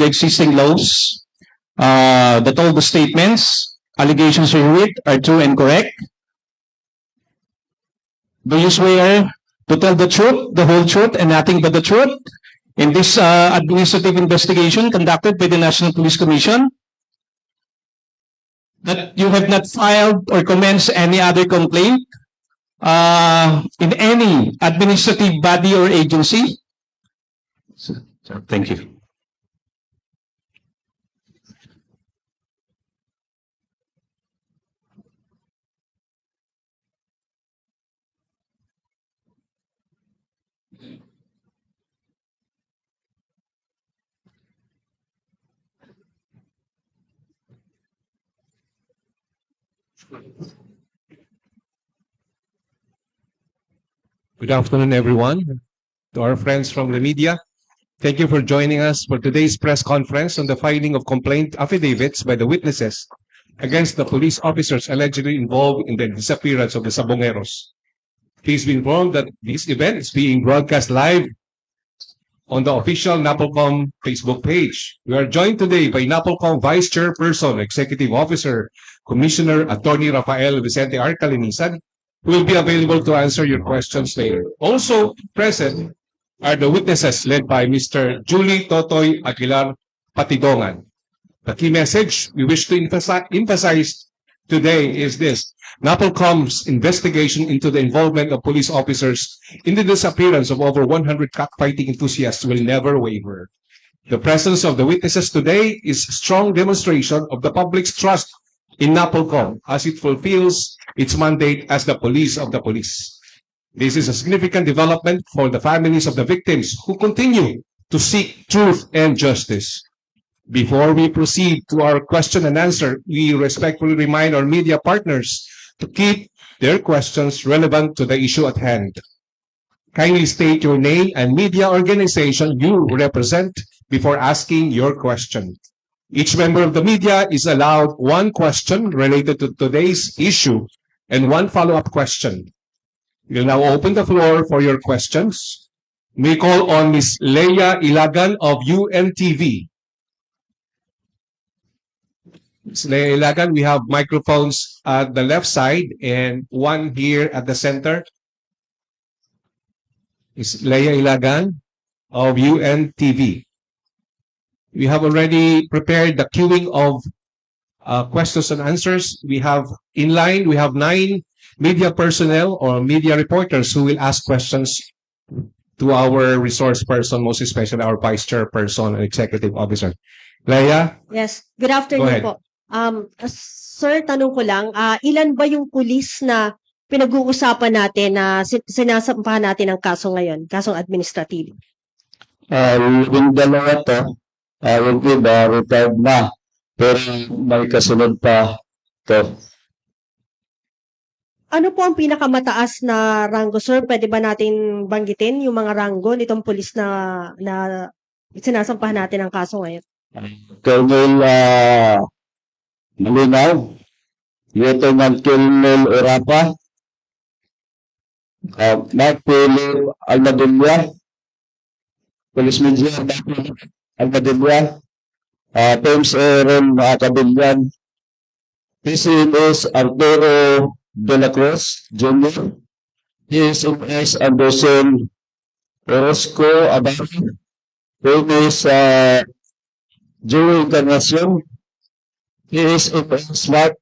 the existing laws that all the statements, allegations herewith are true and correct? Do you swear to tell the truth, the whole truth, and nothing but the truth in this administrative investigation conducted by the National Police Commission? That you have not filed or commenced any other complaint in any administrative body or agency? So, thank you. Good afternoon, everyone. To our friends from the media, thank you for joining us for today's press conference on the filing of complaint affidavits by the witnesses against the police officers allegedly involved in the disappearance of the Sabongeros. Please be informed that this event is being broadcast live on the official NAPOLCOM Facebook page. We are joined today by NAPOLCOM Vice Chairperson, Executive Officer, Commissioner Attorney Rafael Vicente R. Calinisan, who will be available to answer your questions later. Also present are the witnesses led by Mr. Julie Totoy Aguilar Patidongan. The key message we wish to emphasize today is this: NAPOLCOM's investigation into the involvement of police officers in the disappearance of over 100 cockfighting enthusiasts will never waver. The presence of the witnesses today is a strong demonstration of the public's trust in NAPOLCOM as it fulfills its mandate as the police of the police. This is a significant development for the families of the victims who continue to seek truth and justice. Before we proceed to our question and answer, we respectfully remind our media partners to keep their questions relevant to the issue at hand. Kindly state your name and media organization you represent before asking your question. Each member of the media is allowed one question related to today's issue and one follow-up question. We'll now open the floor for your questions. We call on Ms. Leia Ilagan of UNTV. Ms. Leia Ilagan, we have microphones at the left side and one here at the center. Ms. Leia Ilagan of UNTV. We have already prepared the queuing of questions and answers. We have in line, we have 9 media personnel or media reporters who will ask questions to our resource person, most especially our Vice Chairperson and Executive Officer. Leia? Yes. Good afternoon po. Sir, tanong ko lang, ilan ba yung pulis na pinag-uusapan natin na sinasampahan natin ng kaso ngayon, kasong administratibo? Yung dalawa to, yung iba retired na, pero may kasunod pa to. Ano po ang pinakamataas na ranggo, sir? Pwede ba natin banggitin yung mga ranggo nitong pulis na sinasampahan natin ng kaso ngayon? Colonel Malinaw, Lieutenant Colonel Urapa, Mark Philip Almadilla, Police Major Almadilla, James Aaron Cabillan, PCMS Arturo De La Cruz Jr., PSMS Anderson Orozco Abari, PMS Joey Encarnacion, PSMS Smart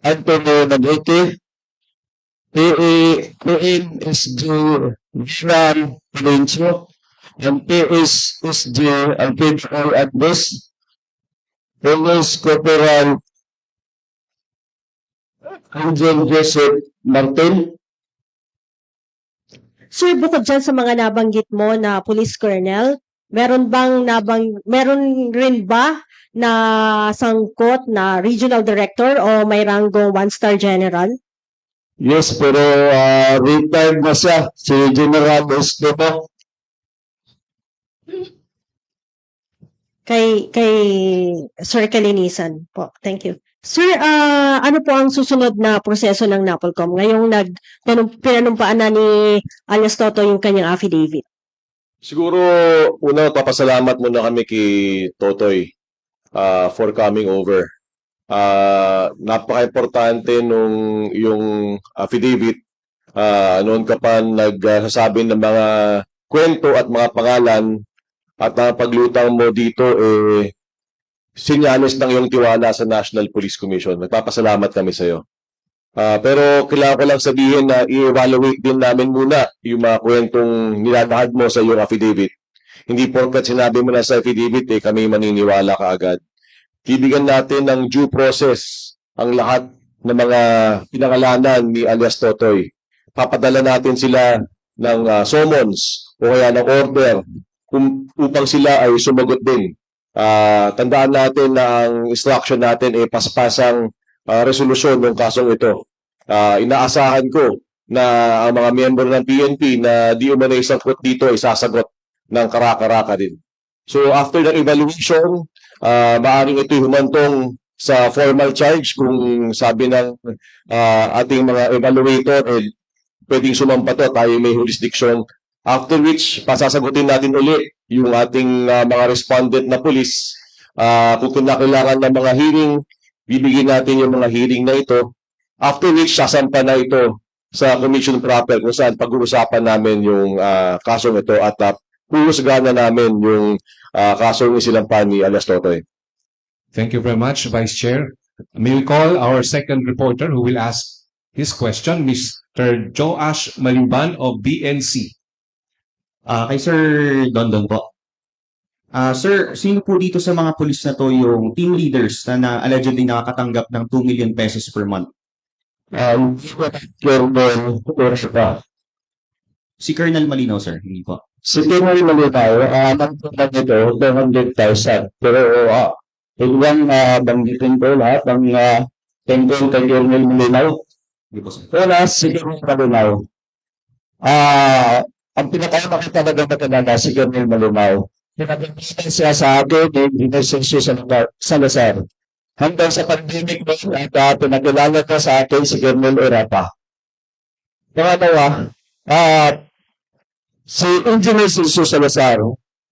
Antonio Naguete, PMSG Vishran Valencio, and PSSG Alfredo Agnes, Police Corporal Angel Joseph Martin. Sir, bukod dyan sa mga nabanggit mo na police colonel, meron rin ba na sangkot na regional director o may rango 1-star general? Yes, pero retired na siya, si General Esteban. Kay Sir Calinisan po. Thank you. Sir, ano po ang susunod na proseso ng NAPOLCOM? Ngayong pinanumpaan na ni alias Toto yung kanyang affidavit. Siguro, una, papasalamat muna kami kay Totoy for coming over. Napaka-importante nung yung affidavit. Noon ka pa nagsasabi ng mga kwento at mga pangalan at ang paglutang mo dito, sinyalis ng iyong tiwala sa National Police Commission. Nagpapasalamat kami sa iyo. Pero kailangan ko lang sabihin na i-evaluate din namin muna yung mga kwentong nilalahad mo sa iyong affidavit. Hindi porkat sinabi mo na sa affidavit, kami maniniwala kaagad. Bibigyan natin ng due process ang lahat ng mga pinangalanan ni alias Totoy. Papadala natin sila ng summons o kaya ng order upang sila ay sumagot din. Tandaan natin na ang instruction natin ay paspasang resolusyon ng kasong ito. Inaasahan ko na ang mga miyembro ng PNP na di umano'y sangkot dito ay sasagot ng karakaraka din. So after the evaluation, maaaring ito'y humantong sa formal charge kung sabi ng ating mga evaluator, pwedeng sumampa to, tayo may jurisdiction. After which, pasasagutin natin ulit yung ating mga respondent na police. Kung kinakailangan ng mga hearing, bibigyan natin yung mga hearing na ito. After which, sasampa na ito sa commission proper kung saan pag-uusapan namin yung kasong ito at puhusgahan na namin yung kasong isinampa ni alias Totoy. Thank you very much, Vice Chair. May we call our second reporter who will ask his question, Mr. Joash Malimban of BNC. Kay Sir Dondon po. Sir, sino po dito sa mga pulis na to yung team leaders na allegedly nakakatanggap ng 2 million pesos per month? Si Colonel Malinaw, sir, hindi po. Si Colonel Malinaw, nagpunta nito 200,000. Pero huwag banggitin ko lahat ng tungkol kay Colonel Malinaw. Hindi po, sir. Una, si Colonel Malinaw. Ang pinakamalaki talaga makilala si Colonel Malinaw. Pinag-ibigay siya sa akin ni Inesensyo Salazar. Hanggang sa pandemic mo at pinakilala ka sa akin si Colonel Orapa. Pangalawa, si Engineer Inesensyo Salazar,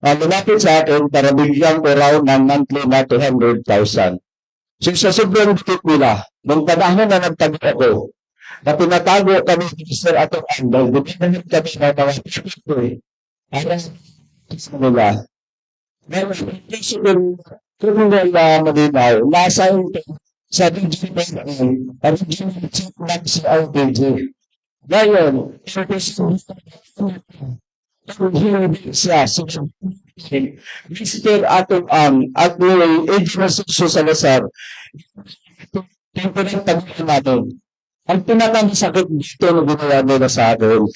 lumapit sa akin para bigyan ko raw ng monthly na 200,000. So sa sobrang dikit nila, nung panahon na nagtago ako, na pinatago kami ni Mr. Atong Andal, bumibigyan kami ng mga pipitoy. Alam sa nila. Meron si Colonel Malinaw, nasa ito sa regional chief ng CRPG. Ngayon, siya, Mr. Atong at may Inesensyo Salazar, yung pinagtaguan natin. Ang pinakamasakit dito na ginawa nila sa akin.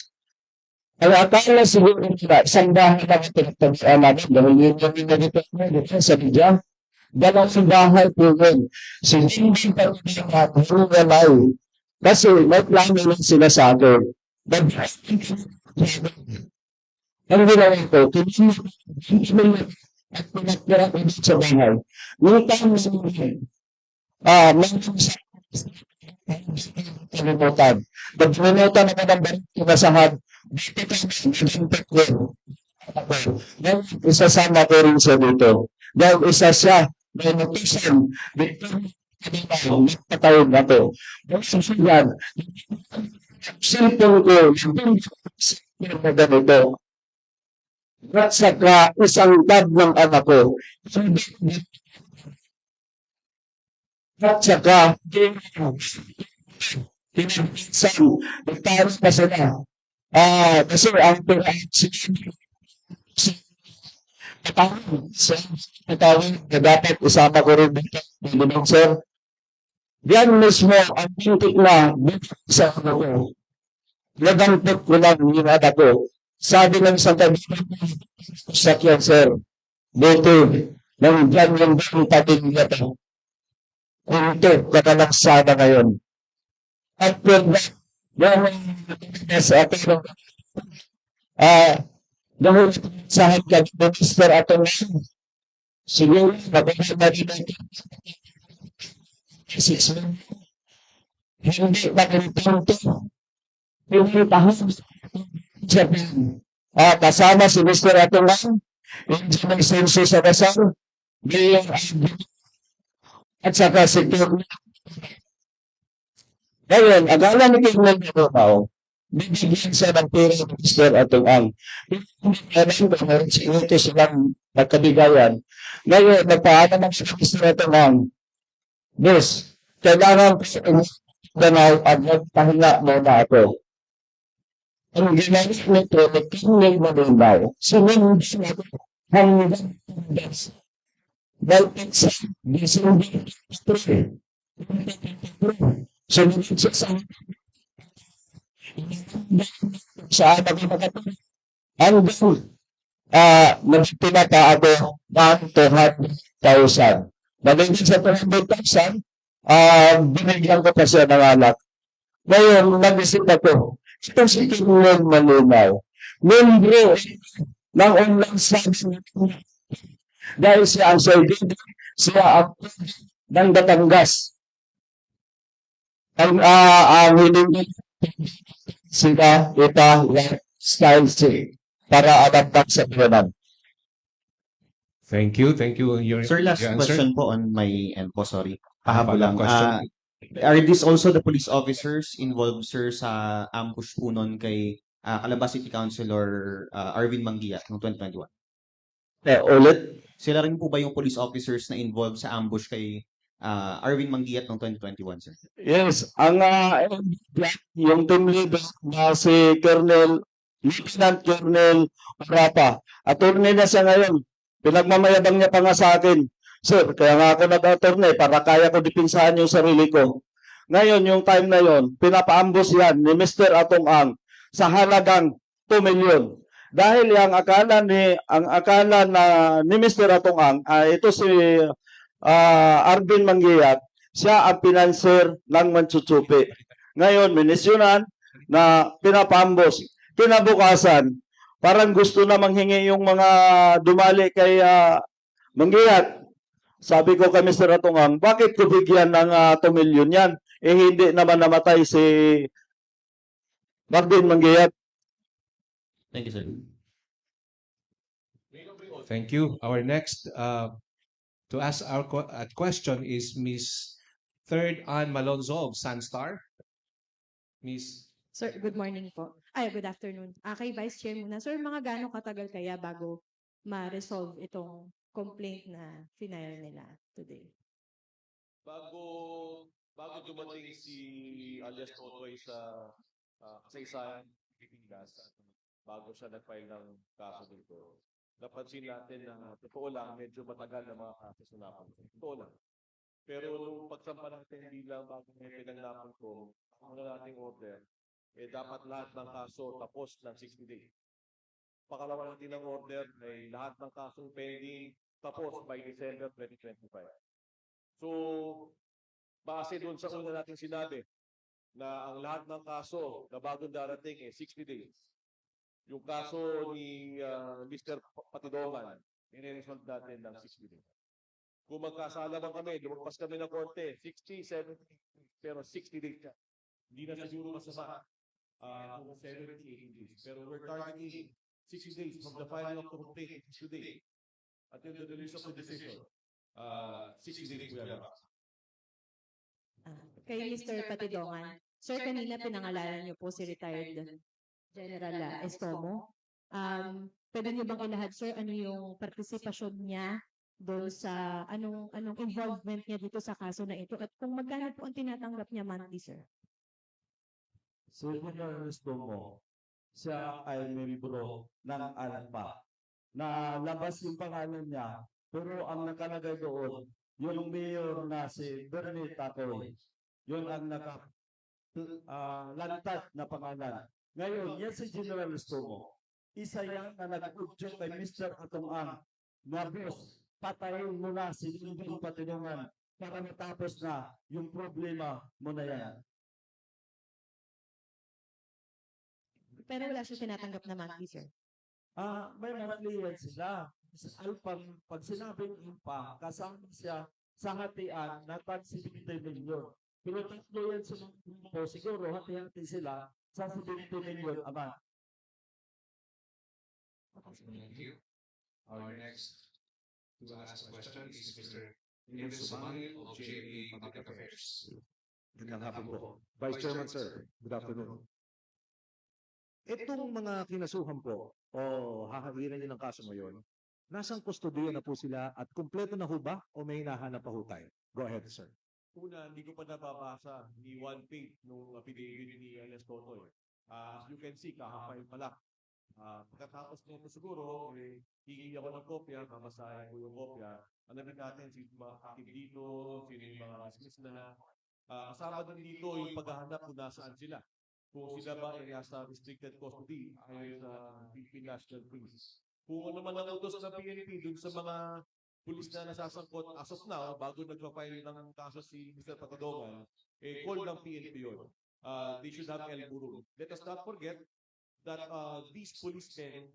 Ay akala siguro nila, isang bahay lang ang pinagtaguan namin dahil yun yung inagipit mo dito sa Lidya. Dalawang bahay po yun. Si Jingjing pa rin nga, Rugalay. Kasi may plano lang sila sa akin. Ang ginawa ko, kinunod at pinagtira ko sa bahay. Yung time sa mga, may kalimutan. Pag kalimutan naman ang balik kinasahad, isasama ko rin siya dito. Dahil isa siya, may notisan, magpatayin na to. Susunod, cellphone ko, na ganito. At saka isang tab ng anak ko. At saka, pinagpisan, nagtaros pa sila. Kasi ang patawin na dapat isama ko rin dito. Bilang sir, diyan mismo ang pintik na dito sa ano ko. Nagampot ko lang yung anak ko. Sabi ng isang kaibigan ko, sakyan sir, dito, nang dyan yung dito patin niya to. Ito, katalang sana ngayon. At kung yung sa atin, dahil sa hanggang minister atong siguro, mabigyan na rin ito. 6 months. Hindi makalipin ito. Hindi tahong Japan. kasama si Mr. Atungan, Engineer Senso Salazar, Mayor at saka si Colonel. Ngayon, akala ni Colonel Marubaw, bibigyan siya ng pera ng Mr. Atungan. Hindi alam ko meron siguro silang nagkabigayan. Ngayon, nagpaalam ng si Mr. Atungan, Miss, kailangan ko sa Danao at magpahinga muna ako. Ang ginamit nito ni Colonel Marubaw, sinunod siya hanggang Pilipinas. Dahil sa December 3, sumunod siya sa anak ng mga hanggang nagpinaka ako ng 200,000. Naging sa 200,000, binigyan ko pa siya ng anak. Ngayon, nag-isip ako, ito si Colonel Malunaw, membro ng online study dahil siya ang surgeon, siya ang ng Batangas. Ang hiningi sila style C para adaptat sa piyanan. Thank you. Thank you. Sir, last your answer. question po on my end po, sorry. Pahabol Follow-up lang. question. Are these also the police officers involved, sir, sa ambush po nun kay Calabas City Councilor Arvin Manguia noong 2021? Ulit, Sila rin po ba yung police officers na involved sa ambush kay Arvin Manguia noong 2021, sir? yes, ang yung team leader na si Lieutenant Colonel Rapa, attorney na siya ngayon. Pinagmamayabang niya pa nga sa akin. Sir, kaya nga ako nag-attorney para kaya ko dipinsahan yung sarili ko. Ngayon, yung time na yon, pinapaambos yan ni Mr. Atong Ang sa halagang 2 million. Dahil ang akala ni Mr. Atong Ang, ito si Arvin Manguiat, siya ang pinanser ng Manchuchupi. Ngayon, minisyonan na pinapambos. Kinabukasan, parang gusto na manghingi yung mga dumali kay Manguiat. Sabi ko kay Mr. Atungang, bakit ko bigyan ng 2 million yan? Eh hindi naman namatay si Arvin Manguiat. Thank you, sir. Thank you. Our next to ask our question is Miss Third Ann Malonzo of Sunstar. Miss. Sir, good morning po. Ay, good afternoon. Kay Vice Chair muna. Sir, mga gaano katagal kaya bago ma-resolve itong complaint na final nila today? Bago dumating si alias Totoy sa kasaysayan ng Pilipinas, bago siya nag-file ng kaso dito, napansin natin na totoo lang, medyo matagal na mga kaso na napansin. Totoo lang. Pero nung pagsampa natin bilang bago may pinaglapan ko, ang una nating order, dapat lahat ng kaso tapos ng 60 days. Pakalawa natin ng order ay lahat ng kasong pending tapos by December 2025. So, base doon sa una nating sinabi na ang lahat ng kaso na bagong darating 60 days. Yung kaso ni Mr. Patidongan, i-resolve natin ng 60 days. Kung magkasalaman kami, lumagpas kami ng korte, 60, 70, pero 60 days ka. Hindi na siguro masama kung 70, 80 days. Pero we're targeting 60 days from the filing of the complaint today until the release of the decision. 60 days we have. Kay Mr. Patidongan, sir, kanina pinangalanan niyo po si retired General Estomo. Pwede niyo bang ilahad, sir, ano yung partisipasyon niya doon sa anong involvement niya dito sa kaso na ito at kung magkano po ang tinatanggap niya monthly, sir? Si General Estomo, siya ay membro ng ALPA. Na labas yung pangalan niya, pero ang nakalagay doon, yung mayor na si Bernie Tacoy, yun ang lantad na pangalan. Ngayon, yan si General Estomo. Isa yan na nag-udyo kay Mr. Atong Ang na boss, patayin mo na si Lindon Patidongan para matapos na yung problema mo na yan. Pero wala siya tinatanggap na monthly, sir. May monthly yan sila. Pag sinabing alpa, kasama siya sa hatian na tag 70 million. Pero tatlo yan silang grupo, siguro hati-hati sila sa 70 million ama. Thank you. Our next to ask question is Mr. Ian Sumangil of GMA Public Affairs. Magandang hapon po. Vice Chairman, sir. Good afternoon. Itong mga kinasuhan po o hahawiran niyo ng kaso ngayon, nasang kustodiya na po sila at kumpleto na ho ba o may hinahanap pa ho tayo? Go ahead, sir. Una, hindi ko pa nababasa ni one page nung affidavit ni Elias Totoy. As you can see, kakapay pala. Pagkatapos nito siguro, hihingi ako ng kopya, mamasahin ko yung kopya. Alamin natin sino mga active dito, sino yung mga dismiss na. Kasama din dito yung paghahanap kung nasaan sila. Kung sila ba ay nasa restricted custody ayon sa Philippine National Police. Kung ano man ang utos ng PNP dun sa mga pulis na nasasangkot as of now, bago nag-file ng kaso si Mr. Patidongan, call ng PNP yun. They should have El Burul. Let us not forget that these policemen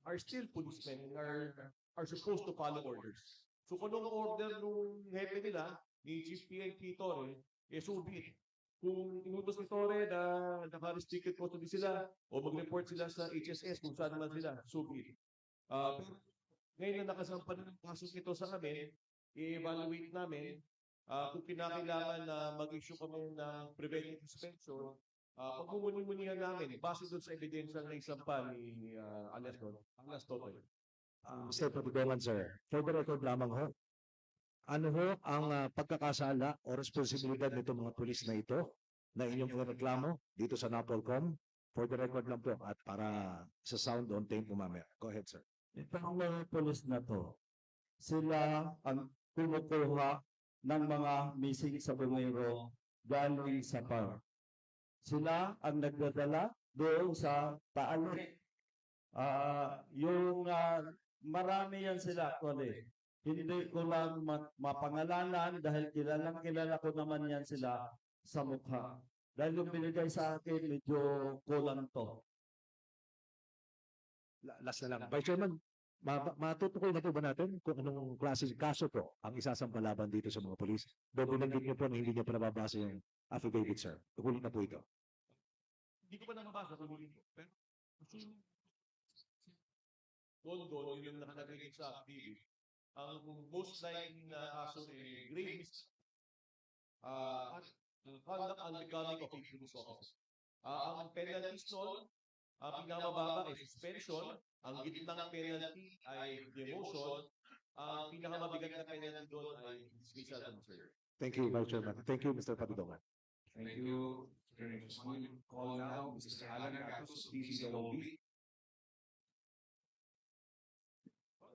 are still policemen and are supposed to follow orders. So kung anong order nung hepe nila, ni Chief PNP Torre, so be it. Kung inutos ni Torre na naka-restricted custody sila o mag-report sila sa HSS kung saan naman sila, so be it. Pero ngayon na nakasampa na ng kasos ito sa amin, i-evaluate namin kung kinakailangan na mag-issue kami ng preventive suspension, pagmumuni-munihan namin base doon sa ebidensya na isampa ni Alias Totoy. Mr. Patidongan, sir. For the record lamang ho, ano ho ang pagkakasala o responsibilidad nito mga pulis na ito na inyong reklamo dito sa NAPOLCOM? For the record lang po at para sa sound on tape po mamaya. Go ahead, sir. Itong mga pulis na to, sila ang kumukuha ng mga missing sa bumero galing sa PAR. Sila ang nagdadala doon sa Taali. Marami yan sila actually. Hindi ko lang mapangalanan dahil kilala ko naman yan sila sa mukha. Dahil yung binigay sa akin, medyo kulang to. Last na lang. Vice Chairman, matutukoy na po ba natin kung anong klaseng kaso po ang isasampalaban dito sa mga polis? Doon binanggit niyo po na hindi niyo pa nababasa yung affidavit, sir. Tukulit na po ito. Hindi ko pa nababasa kung hindi. Pero doon yung nakalagay sa affidavit. Ang most likely na kaso ay grave misdemeanor at conduct unbecoming of a police officer. Ang penalties noon, ang pinakamababa ay suspension, ang gitnang penalty ay demotion, ang pinakamabigat na penalty doon ay dismissal from service. Thank you, Vice Chairman. Thank you, Mr. Patidongan. Thank you. Call now Mr. Alan Gatos, DCLOB.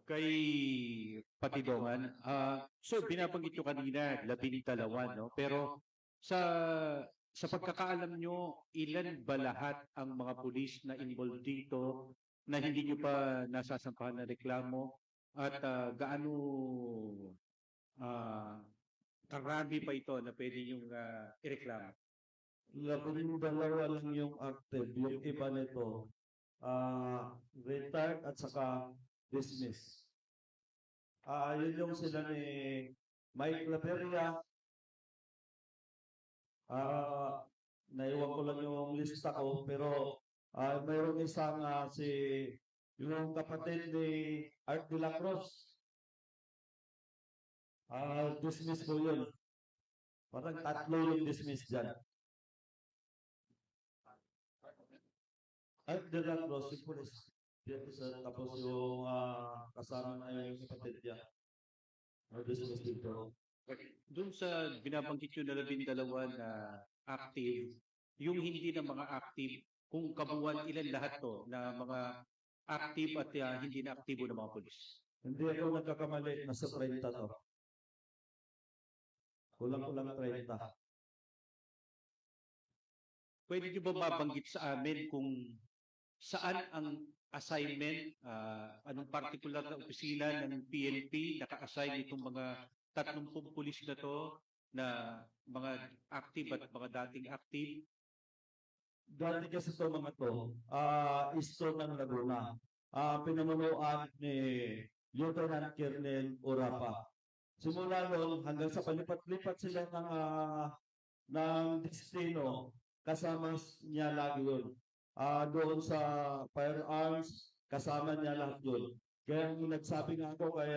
Kay Patidongan, so binabanggit nyo kanina, 12, no? Pero sa pagkakaalam nyo, ilan ba lahat ang mga pulis na involved dito na hindi nyo pa nasasampahan na reklamo at gaano karami pa ito na pwede nyong ireklamo? 12 lang yung active. Yung iba nito, retired at saka dismiss. Yun yung sila ni Mike Laperia. Naiwan ko lang yung lista ko, pero mayroong isang yung kapatid ni Art de la Cruz. Dismiss ko yun. Parang 3 yung dismiss dyan. Art de la Cruz, yung police. Tapos yung kasama na yung kapatid niya. Dismiss dito. Doon sa binabanggit nyo na 12 na active, yung hindi na mga active, kung kabuuan ilan lahat to na mga active at hindi na aktibo ng mga pulis? Hindi ako nagkakamali, nasa 30 to. Kulang-kulang 30. Pwede nyo ba mabanggit sa amin kung saan ang assignment, anong particular na opisina ng PNP naka-assign itong mga 30 pulis na to na mga active at mga dating active? Dati kasi ito mga to, isto ng Laguna. Pinamunuan ni Lieutenant Colonel Urapa. Simula noon hanggang sa palipat-lipat sila ng destino, kasama niya lagi yun. Doon sa firearms, kasama niya lahat yun. Kaya nagsabi nga ako kay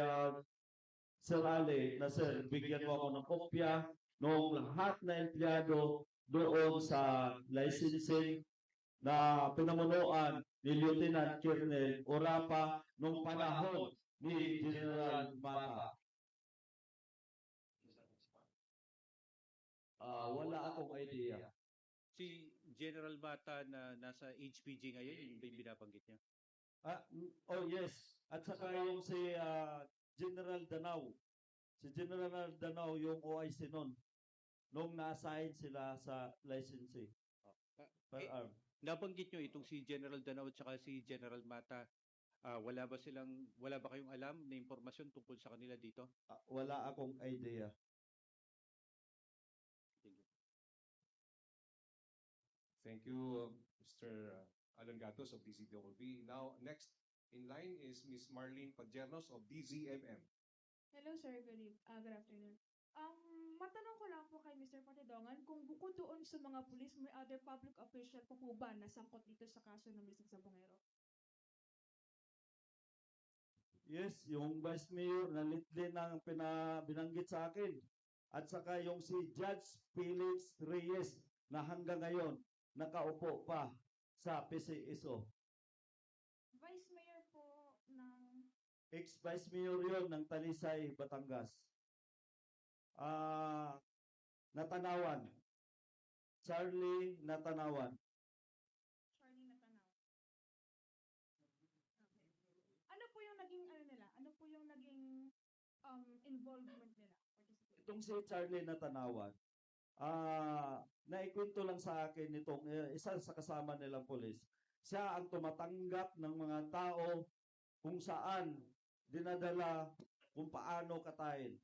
Sir Ali na sir, bigyan mo ako ng kopya ng lahat na empleyado doon sa licensing na pinamunuan ni Lieutenant Colonel Orapa nung panahon ni General Mata. Wala akong idea. Si General Mata na nasa HPG ngayon, yung ba yung binabanggit niya? Oh yes. At saka yung si General Danao. Si General Danao yung OIC nun. Nung na-assign sila sa licensing. Firearm. Nabanggit nyo itong si General Danao at saka si General Mata. Wala ba kayong alam na impormasyon tungkol sa kanila dito? Wala akong idea. Thank you, Mr. Alan Gatos of DCWB. Now, next in line is Ms. Marlene Pajernos of DZMM. Hello sir, good afternoon. Matanong ko lang po kay Mr. Patidongan kung bukod doon sa mga pulis, may other public official po ba na sangkot dito sa kaso ng Mr. Sabongero? Yes, yung Vice Mayor na lately nang binanggit sa akin. At saka yung si Judge Felix Reyes na hanggang ngayon nakaupo pa sa PCSO. Vice Mayor po ng... Ex-Vice Mayor yun ng Talisay, Batangas. Natanawan. Charlie Natanawan. Charlie Natanaw. Ano po yung naging nila? Ano po yung naging involvement nila? Itong si Charlie Natanawan, naikwento lang sa akin itong isa sa kasama nilang pulis. Siya ang tumatanggap ng mga tao kung saan dinadala kung paano katayin.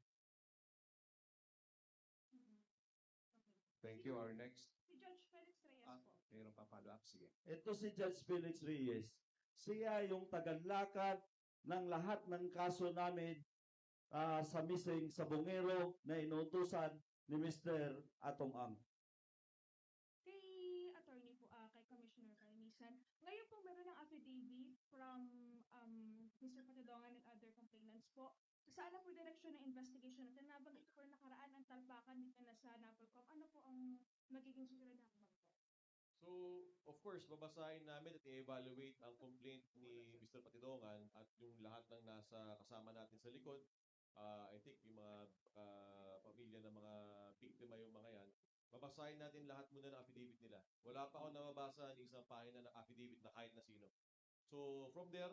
Thank you. Our next. Si Judge Felix Reyes po. Mayroong pa-follow up. Sige. Ito si Judge Felix Reyes. Siya yung tagalakad ng lahat ng kaso namin sa missing Sabongero na inutusan ni Mr. Atong Ang. Kay attorney po, kay Commissioner Carnisan, ngayon po meron ng affidavit from Mr. Patidongan and other complainants po. Saan na po direksyon ng investigation natin? Nabanggit po nakaraan ang talpakan dito na sa NAPOLCOM. Ano po ang magiging susunod na hakbang po? So, of course, babasahin namin at i-evaluate ang complaint ni Mr. Patidongan at yung lahat ng nasa kasama natin sa likod. I think yung mga pamilya ng mga biktima yung mga yan. Babasahin natin lahat muna ng affidavit nila. Wala pa ako nababasa ng isang pahina ng affidavit na kahit na sino. So, from there,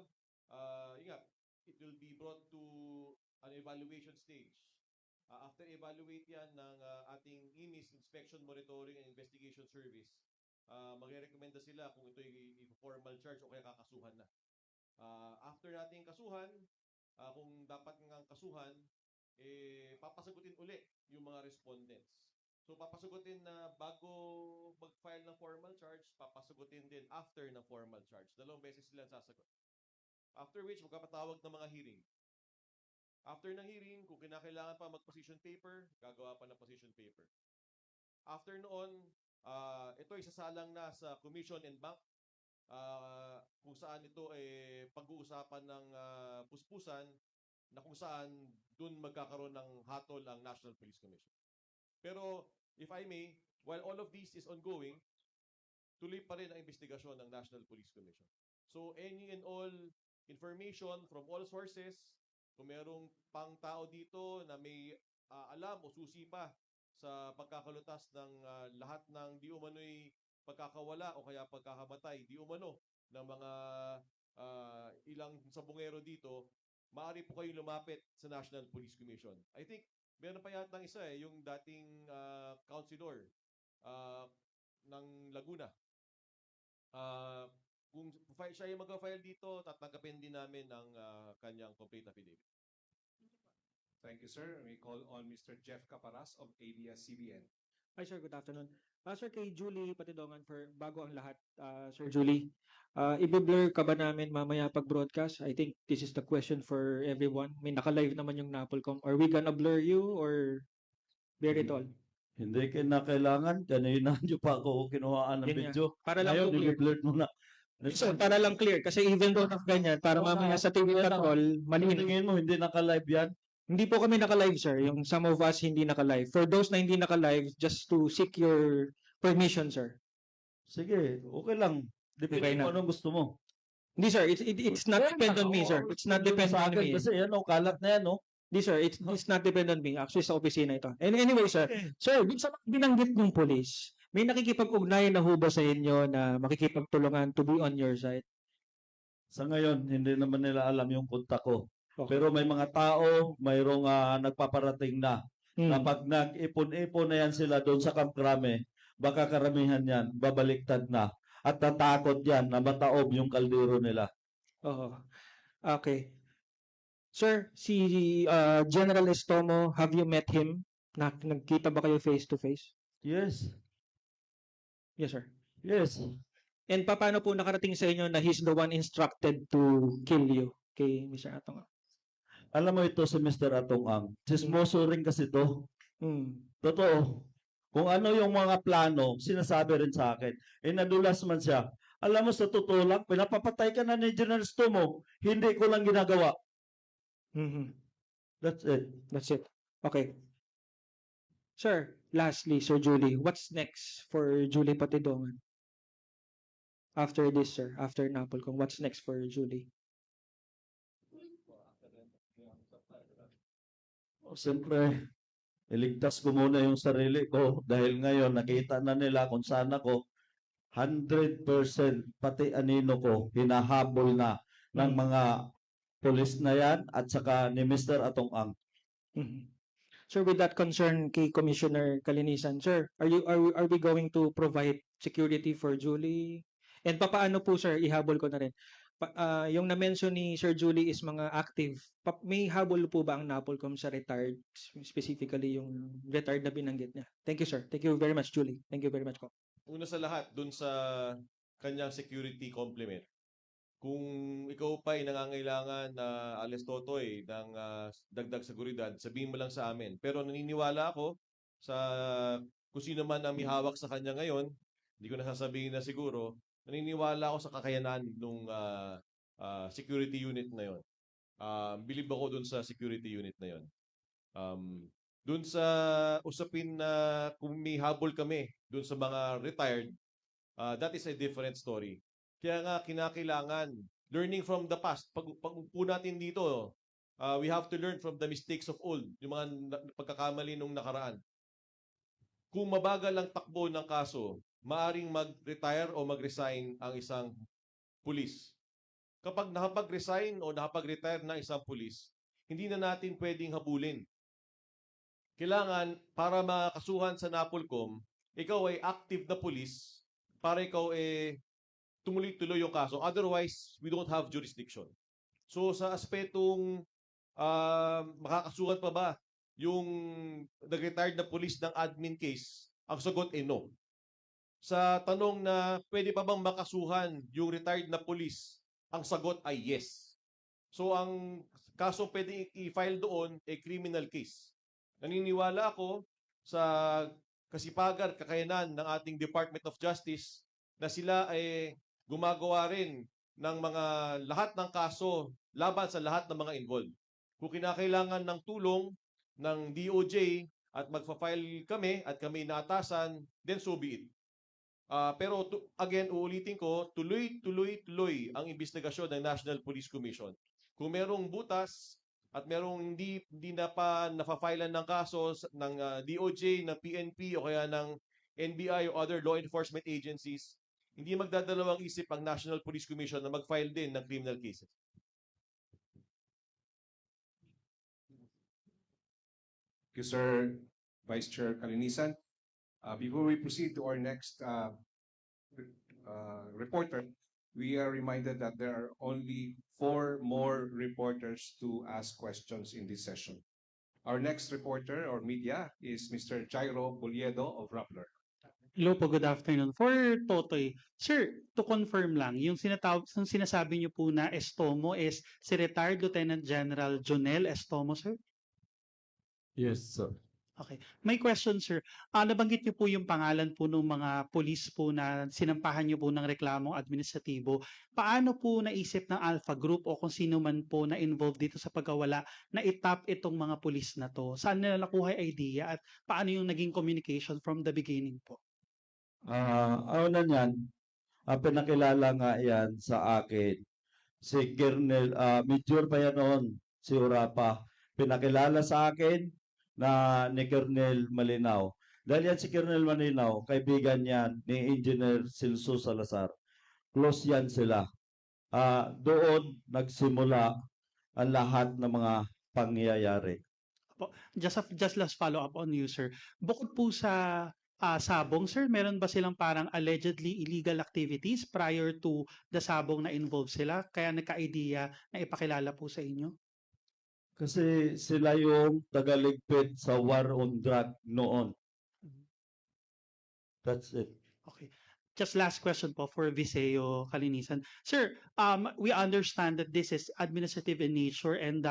it will be brought to an evaluation stage. After evaluate yan ng ating IMIS, Inspection, Monitoring, and Investigation Service, magre-recommenda sila kung ito ay formal charge o kaya kakasuhan na. After nating kasuhan, kung dapat ngang kasuhan, papasagutin uli yung mga respondents. So papasagutin na bago mag-file ng formal charge, papasagutin din after ng formal charge. 2 beses sila sasagot. After which, magpapatawag ng mga hearing. After ng hearing, kung kinakailangan pa mag-position paper, gagawa pa ng position paper. After noon, ito ay sasalang na sa Commission and Bank, kung saan ito ay pag-uusapan ng puspusan na kung saan dun magkakaroon ng hatol ang National Police Commission. Pero, if I may, while all of this is ongoing, tuloy pa rin ang investigasyon ng National Police Commission. So, any and all information from all sources, kung merong pang tao dito na may alam o susi pa sa pagkakalutas ng lahat ng di umano'y pagkakawala o kaya pagkakamatay, di umano ng mga ilang sabongero dito, maaari po kayong lumapit sa National Police Commission. I think, meron pa yata isa yung dating councilor ng Laguna. Kung siya yung mag-file dito, tatanggapin din namin ang kanyang complaint affidavit. Thank you, sir. We call on Mr. Jeff Caparas of ABS-CBN. Hi, sir. Good afternoon. Sir, kay Julie Patidongan, for bago ang lahat, Sir Julie, i-blur ka ba namin mamaya pag-broadcast? I think this is the question for everyone. May naka-live naman yung NAPOLCOM. Are we gonna blur you or bear it all? Hindi kinakailangan. Kanina nyo pa ako kinuhaan ng Yun nga. video. Para lang Ngayon, po clear. i-blurt mo na. So, para lang clear, kasi even though na ganyan, para mamaya sa TV Patrol, malinis. Tingin mo, hindi naka-live yan? Hindi po kami naka-live, sir. Yung some of us hindi naka-live. For those na hindi naka-live, just to seek your permission, sir. Sige, okay lang. Depende Okay na. kung anong gusto mo. Hindi, sir. It's not depend on me, sir. It's not depend Sa on akin me. kasi yan, kalat na yan, Hindi, sir. It's not depend on me. Actually, sa opisina ito. And anyway, sir. Sir, dun sa mga binanggit ng police, may nakikipag-ugnayan na ho ba sa inyo na makikipagtulungan to be on your side? Sa ngayon, hindi naman nila alam yung kontak ko. Okay. Pero may mga tao, mayroong nagpaparating na. Kapag nag-ipon-ipon na yan sila doon sa Camp Crame, baka karamihan yan, babaliktad na. At natakot yan na mataob yung kaldero nila. Oo. Okay. Sir, si General Estomo, have you met him? Nagkita ba kayo face to face? Yes. Yes, sir. Yes. And paano po nakarating sa inyo na he's the one instructed to kill you kay Mr. Atong? Alam mo ito si Mr. Atong Ang. Sismoso rin kasi to. Totoo. Kung ano yung mga plano, sinasabi rin sa akin. Nadulas man siya. Alam mo sa totoo lang, pinapapatay ka na ni General Estomo. Hindi ko lang ginagawa. That's it. That's it. Okay. Sir, lastly, Sir Julie, what's next for Julie Patidongan? After this, sir, after Napolcom, what's next for Julie? Siyempre, iligtas ko muna yung sarili ko dahil ngayon nakita na nila kung saan ako 100% pati anino ko hinahabol na ng mga pulis na yan at saka ni Mr. Atong Ang. Sir, with that concern kay Commissioner Kalinisan, sir, are we going to provide security for Julie? And papaano po, sir, ihabol ko na rin. Yung na-mention ni Sir Julie is mga active. May habol po ba ang Napolcom sa retired, specifically yung retired na binanggit niya? Thank you, sir. Thank you very much, Julie. Thank you very much po. Una sa lahat, dun sa kanyang security complement, kung ikaw pa ay nangangailangan na Ales Totoy ng dagdag seguridad, sabihin mo lang sa amin. Pero naniniwala ako sa kung sino man ang may hawak sa kanya ngayon, hindi ko nasasabihin na siguro, naniniwala ako sa kakayanan ng security unit na yon. Believe ako dun sa security unit na yon. Dun sa usapin na kung may habol kami dun sa mga retired, that is a different story. Kaya nga kinakailangan learning from the past. Pag upo natin dito, we have to learn from the mistakes of old, yung mga pagkakamali nung nakaraan. Kung mabagal ang takbo ng kaso, maaring mag-retire o mag-resign ang isang pulis. Kapag nakapag-resign o nakapag-retire na isang pulis, hindi na natin pwedeng habulin. Kailangan, para makasuhan sa Napolcom, ikaw ay active na pulis para ikaw tumuloy-tuloy yung kaso. Otherwise, we don't have jurisdiction. So, sa aspetong makakasuhan pa ba yung nag-retired na pulis ng admin case, ang sagot ay no. Sa tanong na pwede pa bang makasuhan yung retired na pulis, ang sagot ay yes. So, ang kaso pwede i-file doon ay criminal case. Naniniwala ako sa kasipagan, kakayanan ng ating Department of Justice na sila ay gumagawa rin ng mga lahat ng kaso laban sa lahat ng mga involved. Kung kinakailangan ng tulong ng DOJ at magfa-file kami at kami naatasan, then so be it. Pero again, uulitin ko, tuloy ang investigasyon ng National Police Commission. Kung merong butas at merong hindi na pa nafa-filean ng kaso ng DOJ, ng PNP o kaya ng NBI o other law enforcement agencies, hindi magdadalawang isip ang National Police Commission na mag-file din ng criminal cases. Thank you, Sir Vice Chair Kalinisan. Before we proceed to our next reporter, we are reminded that there are only 4 more reporters to ask questions in this session. Our next reporter or media is Mr. Jairo Boliedo of Rappler. Hello po, good afternoon. For Totoy, sir, to confirm lang, yung sinasabi niyo po na Estomo is si retired Lieutenant General Jonel Estomo, sir? Yes, sir. Okay. May question, sir. Nabanggit niyo po yung pangalan po ng mga pulis po na sinampahan niyo po ng reklamong administratibo. Paano po naisip ng Alpha Group o kung sino man po na involved dito sa pagkawala na itap itong mga pulis na to? Saan nila nakuha yung idea at paano yung naging communication from the beginning po? Ano na yan, pinakilala nga yan sa akin. Si Colonel, Major pa yan noon, si Urapa. Pinakilala sa akin na ni Colonel Malinaw. Dahil yan si Colonel Malinaw, kaibigan yan ni Engineer Silso Salazar. Close yan sila. Doon nagsimula ang lahat ng mga pangyayari. Just last follow up on you, sir. Bukod po sa sabong, sir, meron ba silang parang allegedly illegal activities prior to the sabong na involved sila? Kaya nagka-idea na ipakilala po sa inyo? Kasi sila yung tagaligpit sa war on drug noon. That's it. Okay. Just last question po for Viseo Kalinisan. Sir, we understand that this is administrative in nature and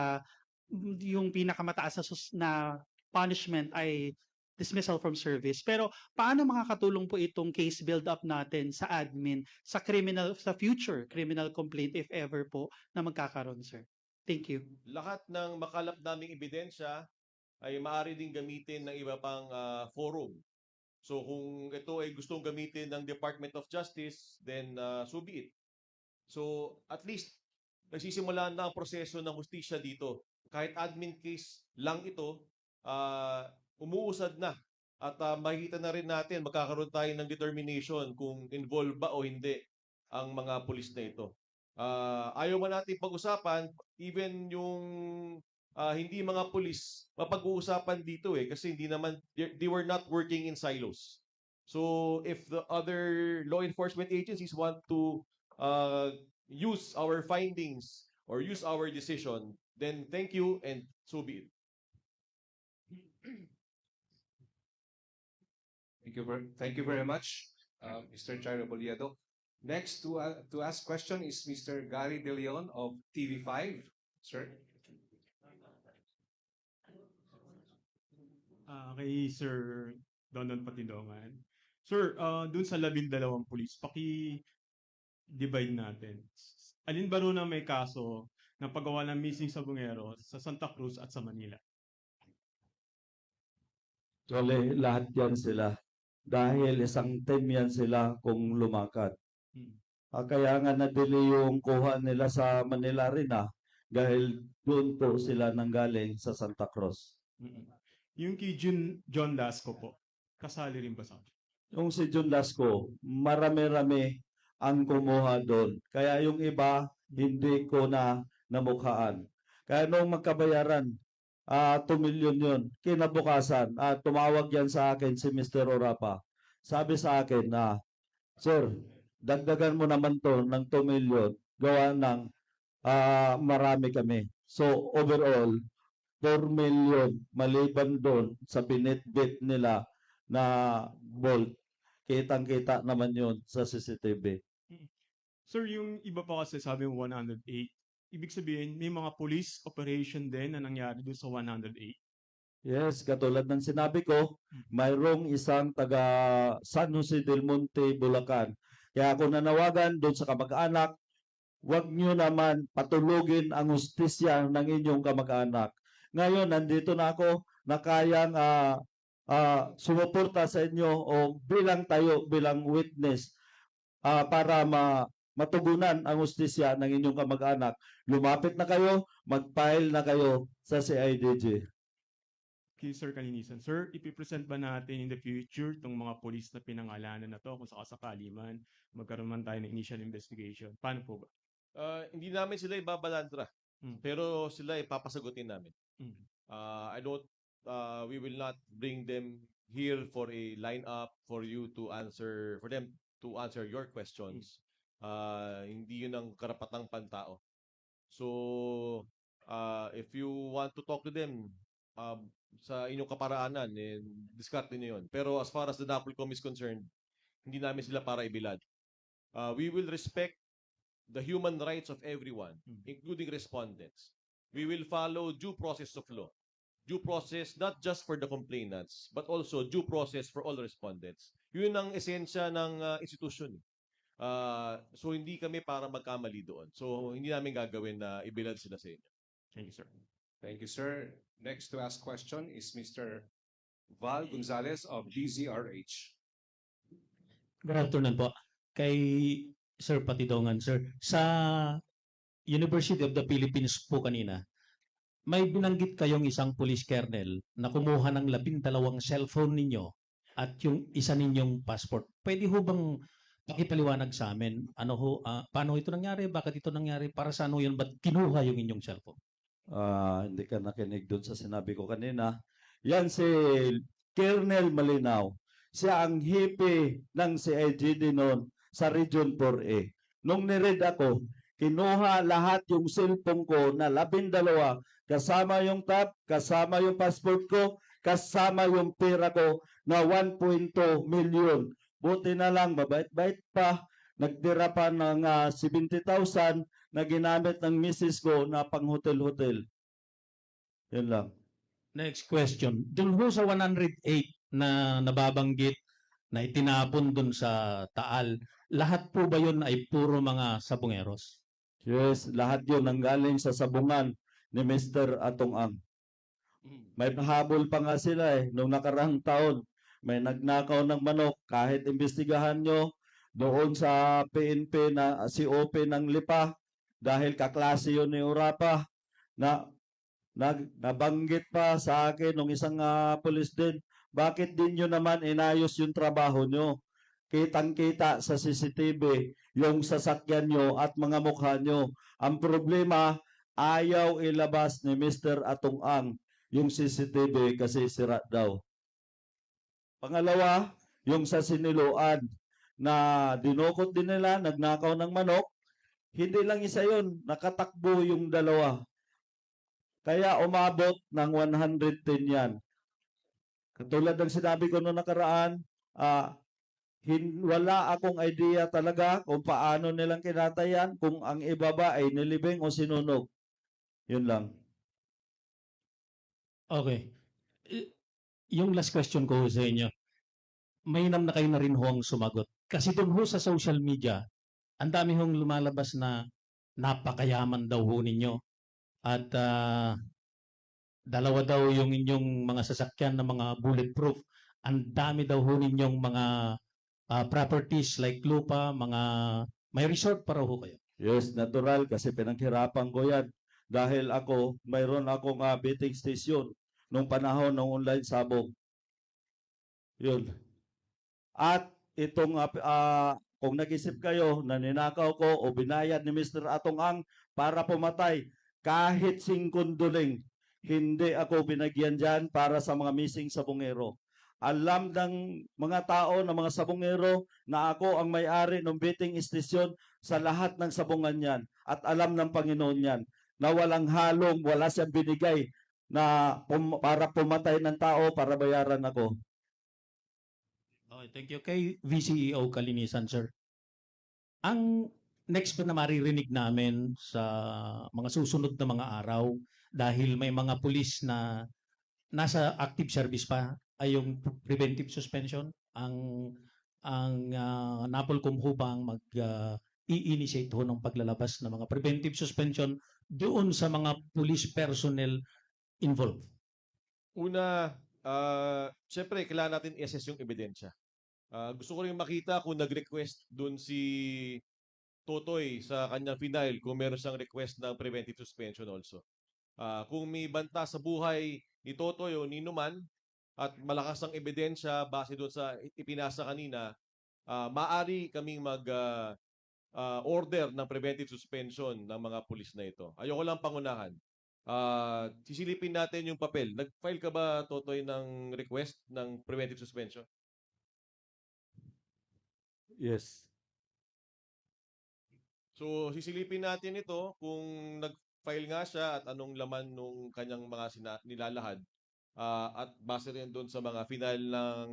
yung pinakamataas na punishment ay dismissal from service. Pero paano makakatulong po itong case build-up natin sa admin sa future criminal complaint if ever po na magkakaroon, sir? Thank you. Lahat ng makalap naming ebidensya ay maaari ding gamitin ng iba pang forum. So kung ito ay gustong gamitin ng Department of Justice, then so be it. So at least nagsisimula na ang proseso ng hustisya dito. Kahit admin case lang ito, umuusad na. At makikita na rin natin, magkakaroon tayo ng determination kung involved ba o hindi ang mga pulis na ito. Ayaw man natin pag-usapan, even yung hindi mga pulis, mapag-uusapan dito kasi hindi naman, they were not working in silos. So if the other law enforcement agencies want to use our findings or use our decision, then thank you and so be it. Thank you very much, Mr. Chairo Boliado. Next to ask question is Mr. Gary De Leon of TV5. Sir. Kay Sir Dondon Patidongan. Sir, dun sa 12 pulis, paki-divide natin. Alin ba ro na may kaso ng paggawa ng missing sabongero sa Santa Cruz at sa Manila? Actually, lahat yan sila. Dahil isang team yan sila kung lumakad. Kaya nga na-delay yung kuha nila sa Manila rin dahil doon po sila nanggaling sa Santa Cruz. Yung kay John Lasco po, kasali rin ba sa Yung si John Lasco, marami-rami ang kumuha doon. Kaya yung iba, hindi ko na namukhaan. Kaya nung magkabayaran, 2 million yun. Kinabukasan, tumawag yan sa akin si Mr. Orapa. Sabi sa akin Sir, dagdagan mo naman to ng 2 million, gawa ng marami kami. So overall, 4 million maliban doon sa binitbit nila na bolt. Kitang-kita naman yun sa CCTV. Sir, yung iba pa kasi sabi mo 108. Ibig sabihin, may mga police operation din na nangyari doon sa 108. Yes, katulad ng sinabi ko, mayroong isang taga San Jose del Monte, Bulacan. Kaya ako nanawagan doon sa kamag-anak, huwag nyo naman patulugin ang hustisya ng inyong kamag-anak. Ngayon, nandito na ako na kayang sumuporta sa inyo o bilang witness para matugunan ang hustisya ng inyong kamag-anak. Lumapit na kayo, mag-file na kayo sa CIDG. Okay, Sir Kalinisan. Sir, ipipresent ba natin in the future itong mga police na pinangalanan na to kung sakasakali man magkaroon man tayo ng initial investigation? Paano po ba? Hindi namin sila ibabalandra. Pero sila ipapasagutin namin. We will not bring them here for a lineup for them to answer your questions. Hindi yun ang karapatang pantao. So, if you want to talk to them, sa inyong kaparaanan, diskarte nyo yun. Pero as far as the NAPOLCOM is concerned, hindi namin sila para ibilad. We will respect the human rights of everyone, including respondents. We will follow due process of law. due process not just for the complainants, but also due process for all respondents. Yun ang esensya ng institution. So hindi kami para magkamali doon. So hindi namin gagawin na ibilad sila sa inyo. Thank you, sir. Thank you, sir. Next to ask question is Mr. Val Gonzalez of DZRH. Good afternoon po. Kay Sir Patidongan, sir. Sa University of the Philippines po kanina, may binanggit kayong isang police colonel na kumuha ng 12 cellphone ninyo at yung isa ninyong passport. Pwede ho bang pakipaliwanag sa amin? Ano ho, paano ito nangyari? Bakit ito nangyari? Para sa ano yun? Ba't kinuha yung inyong cellphone? Hindi ka nakinig doon sa sinabi ko kanina. Yan si Colonel Malinaw. Siya ang hipe ng CIGD noon sa Region 4A. Nung niread ako, kinuha lahat yung cellphone ko na 12, kasama yung tab, kasama yung passport ko, kasama yung pera ko na 1.2 million. Buti na lang, mabait-bait pa, nagtira pa ng 70,000 na ginamit ng misis ko na pang hotel-hotel. Yun lang. Next question. Doon ho sa 108 na nababanggit na itinapon doon sa Taal, lahat po ba yun ay puro mga sabungeros? Yes, lahat yun nanggaling sa sabungan ni Mr. Atong Ang. May pahabol pa nga sila nung nakarang taon. May nagnakaw ng manok. Kahit imbestigahan nyo doon sa PNP na COP ng Lipa, dahil kaklase yun ni Urapa, na nabanggit pa sa akin nung isang pulis din, bakit din nyo naman inayos yung trabaho nyo? Kitang-kita sa CCTV yung sasakyan nyo at mga mukha nyo. Ang problema, ayaw ilabas ni Mr. Atong Ang yung CCTV kasi sira daw. Pangalawa, yung sa Siniloan na dinukot din nila, nagnakaw ng manok. Hindi lang isa yun, nakatakbo yung dalawa. Kaya umabot ng 110 yan. Katulad ng sinabi ko noong nakaraan, wala akong idea talaga kung paano nilang kinatayan, kung ang ibaba ay nilibing o sinunog. Yun lang. Okay. Yung last question ko sa inyo, mainam na kayo na rin ho ang sumagot. Kasi doon ho sa social media, ang dami hong lumalabas na napakayaman daw ho ninyo. At dalawa daw yung inyong mga sasakyan na mga bulletproof. Ang dami daw ho ninyong mga properties like lupa, may resort para ho kayo. Yes, natural kasi pinaghirapan ko yan. Dahil mayroon akong betting station nung panahon ng online sabong. Yun. At itong kung nag-isip kayo na ninakaw ko o binayad ni Mr. Atong Ang para pumatay, kahit singkunduling, hindi ako binagyan dyan para sa mga missing sabongero. Alam ng mga tao, ng mga sabongero, na ako ang may-ari ng betting station sa lahat ng sabungan yan. At alam ng Panginoon yan na walang halong, wala siyang binigay na para pumatay ng tao para bayaran ako. Okay, thank you. Kay VCEO Kalinisan, sir. Ang next pa na maririnig namin sa mga susunod na mga araw, dahil may mga pulis na nasa active service pa, ay yung preventive suspension. Ang NAPOLCOM hubang i-initiate ho ng paglalabas ng mga preventive suspension doon sa mga police personnel involved. Una, syempre, kailangan natin i-assess yung ebidensya. Gusto ko rin makita kung nag-request dun si Totoy sa kanyang final kung meron siyang request ng preventive suspension also. Kung may banta sa buhay ni Totoy o ni Numan at malakas ang ebidensya base doon sa ipinasa kanina, maaari kaming order ng preventive suspension ng mga pulis na ito. Ayoko lang pangunahan. Sisilipin natin yung papel. Nag-file ka ba, Totoy, ng request ng preventive suspension? Yes. So, sisilipin natin ito kung nag-file nga siya at anong laman nung kanyang mga nilalahad. At base rin doon sa mga final ng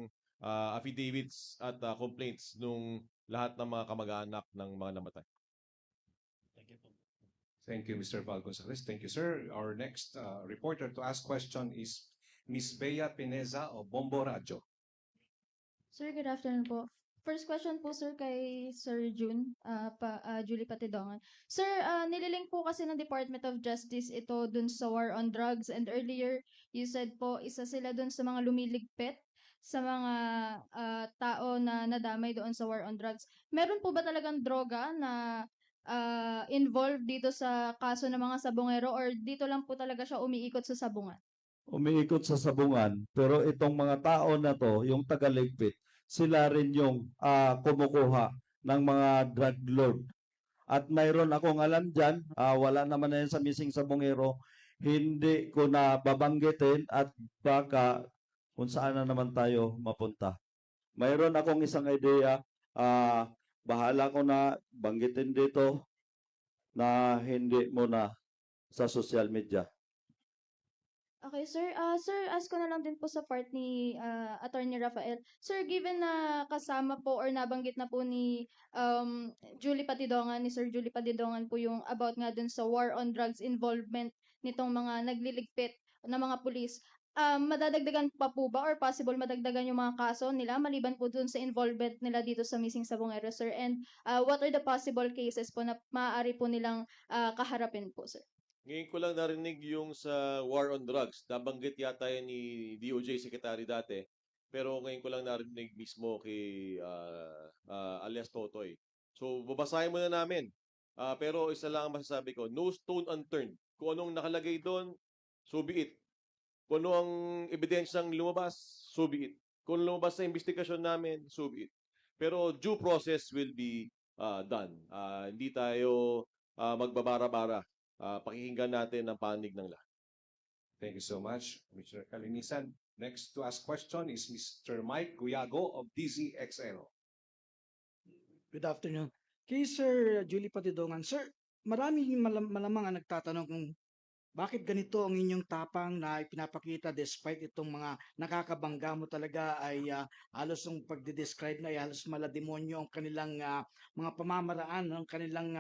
affidavits at complaints nung lahat ng mga kamag-anak ng mga namatay. Thank you po. Thank you, Mr. Val Gonzalez. Thank you, sir. Our next reporter to ask question is Miss Bea Pineza of Bombo Radyo. Sir, good afternoon po. First question po sir kay Sir Julie Patidongan. Sir, nililink po kasi ng Department of Justice ito dun sa war on drugs, and earlier you said po isa sila dun sa mga lumiligpit sa mga tao na nadamay doon sa war on drugs. Meron po ba talagang droga na involved dito sa kaso ng mga sabungero, or dito lang po talaga siya umiikot sa sabungan? Umiikot sa sabungan, pero itong mga tao na to, yung tagaligpit, sila rin yung kumukuha ng mga drug lord. At mayroon akong alam dyan, wala naman na yan sa missing sabungero, hindi ko na babanggitin at baka kung saan na naman tayo mapunta. Mayroon akong isang idea, bahala ko na banggitin dito na hindi muna sa social media. Okay, sir. Sir, ask ko na lang din po sa part ni Attorney Rafael. Sir, given na kasama po or nabanggit na po ni Julie Patidongan, ni Sir Julie Patidongan po yung about nga dun sa war on drugs involvement nitong mga nagliligpit na mga pulis, madadagdagan pa po ba or possible madagdagan yung mga kaso nila maliban po dun sa involvement nila dito sa missing sabungero, sir? And what are the possible cases po na maaari po nilang kaharapin po, sir? Ngayon ko lang narinig yung sa war on drugs. Nabanggit yata yan ni DOJ Secretary dati. Pero ngayon ko lang narinig mismo kay alias Totoy. So, babasahin muna namin. Pero isa lang ang masasabi ko, no stone unturned. Kung anong nakalagay doon, so be it. Kung ano ang ebidensyang lumabas, so be it. Kung lumabas sa investigasyon namin, so be it. Pero due process will be done. Hindi tayo magbabara-bara. Pakikinggan natin ang panig ng lahat. Thank you so much, Mr. Kalinisan. Next to ask question is Mr. Mike Guyago of DZXL. Good afternoon. Kay Sir Julie Patidongan, sir, maraming malamang ang nagtatanong kung bakit ganito ang inyong tapang na ipinapakita despite itong mga nakakabangga mo talaga ay halos yung pagde-describe na ay halos malademonyo ang kanilang mga pamamaraan, ang kanilang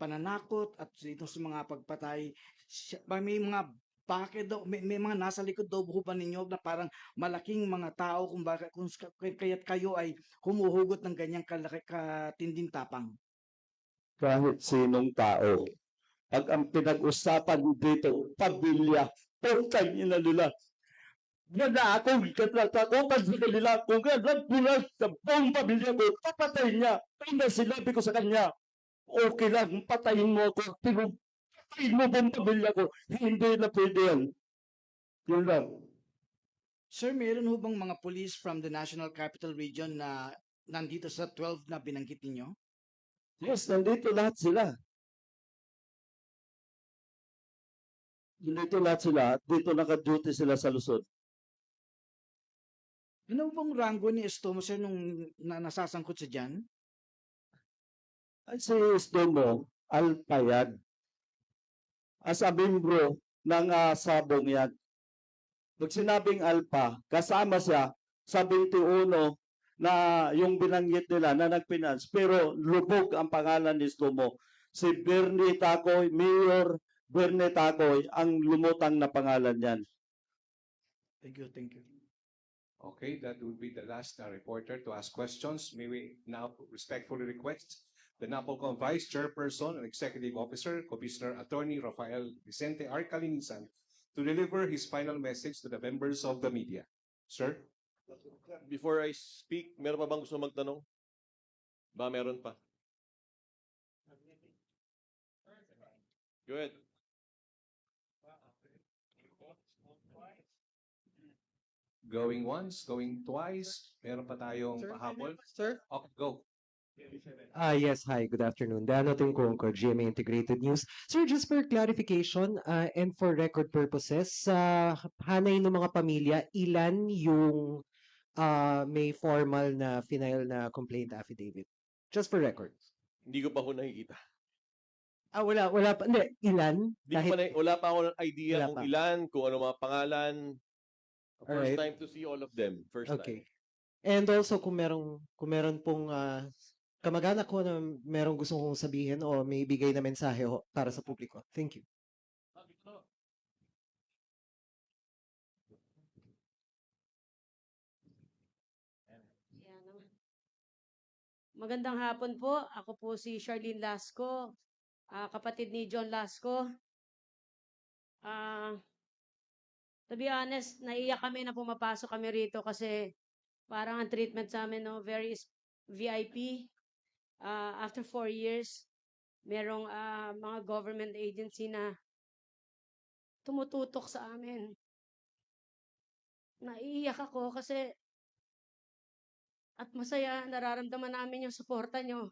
pananakot at ito sa mga pagpatay. May mga bakit daw may mga nasa likod daw ba ninyo na parang malaking mga tao kung bakit kung kaya't kayo ay humuhugot ng ganyang katinding tapang? Kahit sinong tao. Pag ang pinag-usapan dito, pamilya, putang ina nila. Yan na akong katatakutan sa kanila. Kung gano'n bulag sa buong pamilya ko, papatay niya. Kaya na sinabi ko sa kanya, okay lang, patayin mo ako. Pero patayin mo buong pamilya ko. Hindi na pwede yan. Yun lang. Sir, mayroon ho bang mga police from the National Capital Region na nandito sa 12 na binanggit ninyo? Yes, nandito lahat sila. Dito lahat sila. Dito naka-duty sila sa Luzon. Ano bang rango ni Estomo, sir, nung nasasangkot sa dyan? Si Estomo, Alpayag. As a membro ng sabong yan. Pag sinabing Alpa, kasama siya sa 21 na yung binanggit nila na nagpinance. Pero lubog ang pangalan ni Estomo. Si Bernie Tacoy, Mayor Bernie Tacoy, ang lumutang na pangalan niyan. Thank you, thank you. Okay, that would be the last reporter to ask questions. May we now respectfully request the NAPOLCOM Vice Chairperson and Executive Officer, Commissioner Attorney Rafael Vicente R. Calinisan, to deliver his final message to the members of the media. Sir? Before I speak, meron pa bang gusto magtanong? Ba, meron pa? Go ahead. Going once, going twice. Meron pa tayong pahabol. Sir? Okay, go. Yes, hi, good afternoon. Dano Tingkongko, GMA Integrated News. Sir, just for clarification and for record purposes, sa hanay ng mga pamilya, ilan yung may formal na final na complaint affidavit? Just for record. Hindi ko pa ho nakikita. Wala pa. Hindi, ilan? Wala pa ako ng idea Wala kung pa. ilan, kung ano mga pangalan. First Alright. time to see all of them. First Okay. time. And also kung meron pong kamag-anak ko na merong gusto kong sabihin o may bigay na mensahe ho para sa publiko. Thank you. Magandang hapon po. Ako po si Charlene Lasco, kapatid ni John Lasco. To be honest, naiyak kami na pumapasok kami rito kasi parang ang treatment sa amin, no, very VIP. After 4 years, merong mga government agency na tumututok sa amin. Naiiyak ako kasi at masaya, nararamdaman namin yung suporta nyo.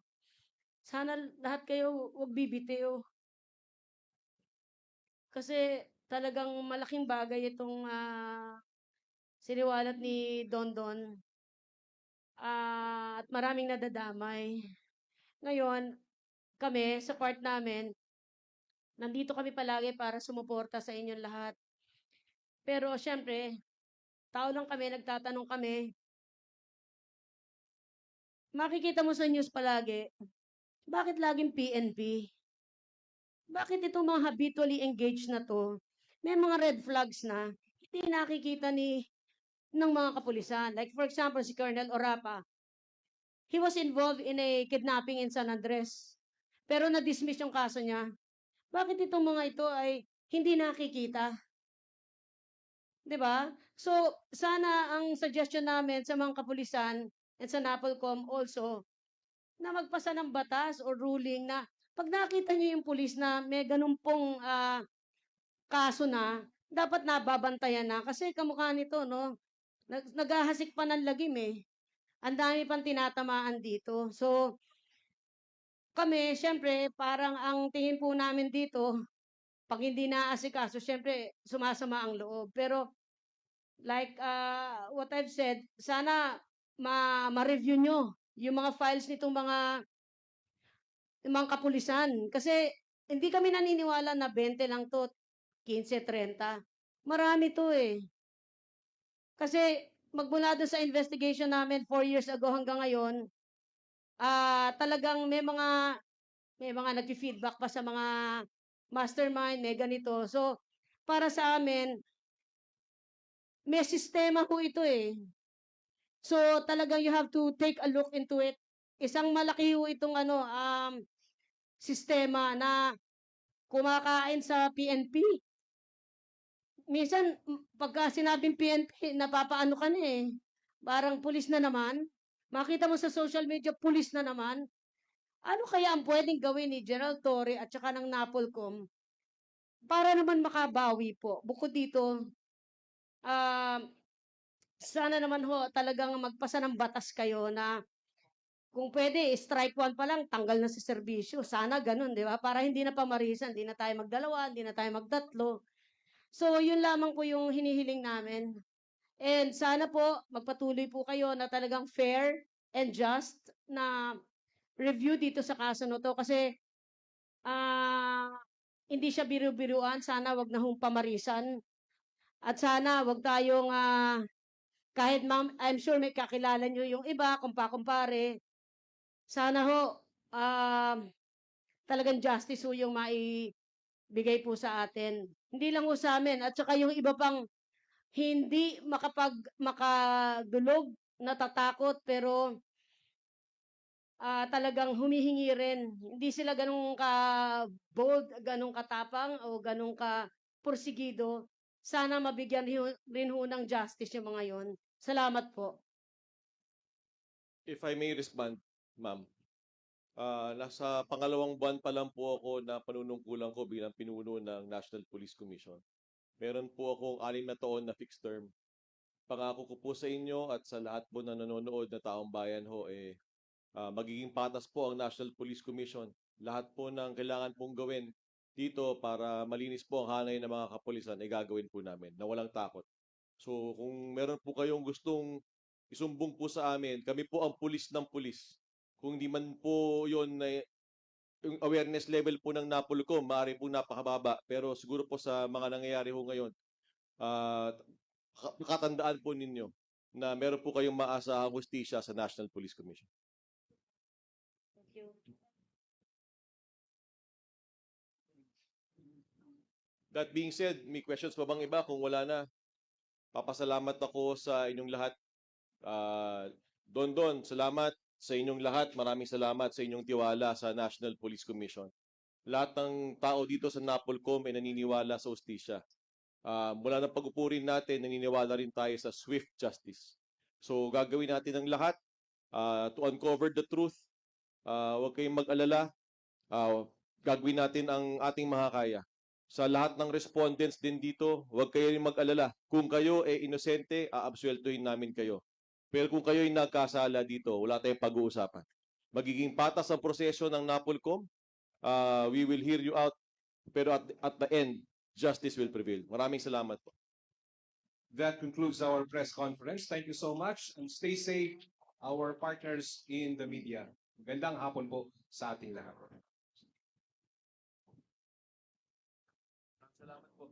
Sana lahat kayo huwag bibitiw. Kasi talagang malaking bagay itong siniwalat ni Dondon. At maraming nadadamay. Ngayon, kami, sa part namin, nandito kami palagi para sumuporta sa inyong lahat. Pero syempre, tao lang kami, nagtatanong kami. Makikita mo sa news palagi, bakit laging PNP? Bakit itong mga habitually engaged na to, may mga red flags na hindi nakikita ng mga kapulisan? Like for example, si Colonel Orapa, he was involved in a kidnapping in San Andres. Pero na-dismiss yung kaso niya. Bakit itong mga ito ay hindi nakikita? 'Di ba? So, sana ang suggestion namin sa mga kapulisan at sa NAPOLCOM also, na magpasa ng batas o ruling na pag nakita nyo yung pulis na may ganun pong kaso na, dapat nababantayan na. Kasi kamukha nito, no? Naghahasik pa ng lagim eh. Ang dami pang tinatamaan dito. So, kami, syempre, parang ang tingin po namin dito, pag hindi naasikaso, syempre, sumasama ang loob. Pero, like what I've said, sana ma-review nyo yung mga files nitong mga kapulisan. Kasi hindi kami naniniwala na 20 lang to, 15, 30. Marami to eh. Kasi magmula doon sa investigation namin 4 years ago hanggang ngayon, talagang may mga nag-feedback pa sa mga mastermind, may ganito. So, para sa amin, may sistema ho ito eh. So, talagang you have to take a look into it. Isang malaki ho itong sistema na kumakain sa PNP. Minsan, pagka sinabing PNP, napapaano ka na eh. Parang pulis na naman. Makita mo sa social media, pulis na naman. Ano kaya ang pwedeng gawin ni General Torre at saka ng NAPOLCOM para naman makabawi po? Bukod dito, sana naman ho talagang magpasa ng batas kayo na kung pwede, strike 1 pa lang, tanggal na sa serbisyo. Sana ganun, di ba? Para hindi na pamarisan, hindi na tayo magdalawa, hindi na tayo magtatlo. So, yun lamang po yung hinihiling namin. And sana po, magpatuloy po kayo na talagang fair and just na review dito sa kaso na to. Kasi, hindi siya biru-biruan. Sana wag na hong pamarisan. At sana wag tayong kahit ma'am, I'm sure may kakilala nyo yung iba, kumpare. Sana ho, talagang justice ho yung maibigay po sa atin. Hindi lang ho sa amin, at saka yung iba pang hindi makadulog, natatakot, pero talagang humihingi rin. Hindi sila ganun ka-bold, ganun katapang, o ganun ka-porsigido. Sana mabigyan rin ho ng justice yung mga yon. Salamat po. If I may respond, ma'am. Nasa pangalawang buwan pa lang po ako na panunungkulan ko bilang pinuno ng National Police Commission. Meron po akong 6 na taon na fixed term. Pangako ko po sa inyo at sa lahat po na nanonood na taong bayan ho, magiging patas po ang National Police Commission. Lahat po ng kailangan pong gawin dito para malinis po ang hanay ng mga kapulisan ay gagawin po namin na walang takot. So kung meron po kayong gustong isumbong po sa amin, kami po ang pulis ng pulis. Kung di man po yun na yung awareness level po ng NAPOLCOM, maaari po napakababa. Pero siguro po sa mga nangyayari ho ngayon, katandaan po ninyo na meron po kayong maasahang hustisya sa National Police Commission. That being said, may questions pa bang iba? Kung wala na, papasalamat ako sa inyong lahat. Don, salamat sa inyong lahat. Maraming salamat sa inyong tiwala sa National Police Commission. Lahat ng tao dito sa NAPOLCOM ay naniniwala sa ustisya. Mula ng pag-upurin natin, naniniwala rin tayo sa swift justice. So gagawin natin ang lahat to uncover the truth. Huwag kayong mag-alala. Gagawin natin ang ating makakaya. Sa lahat ng respondents din dito, huwag kayo rin mag-alala. Kung kayo ay inosente, aabsueltuhin namin kayo. Pero kung kayo ay nagkasala dito, wala tayong pag-uusapan. Magiging patas ang proseso ng NAPOLCOM. We will hear you out. Pero at the end, justice will prevail. Maraming salamat po. That concludes our press conference. Thank you so much and stay safe, our partners in the media. Magandang hapon po sa ating lahat. Salamat po.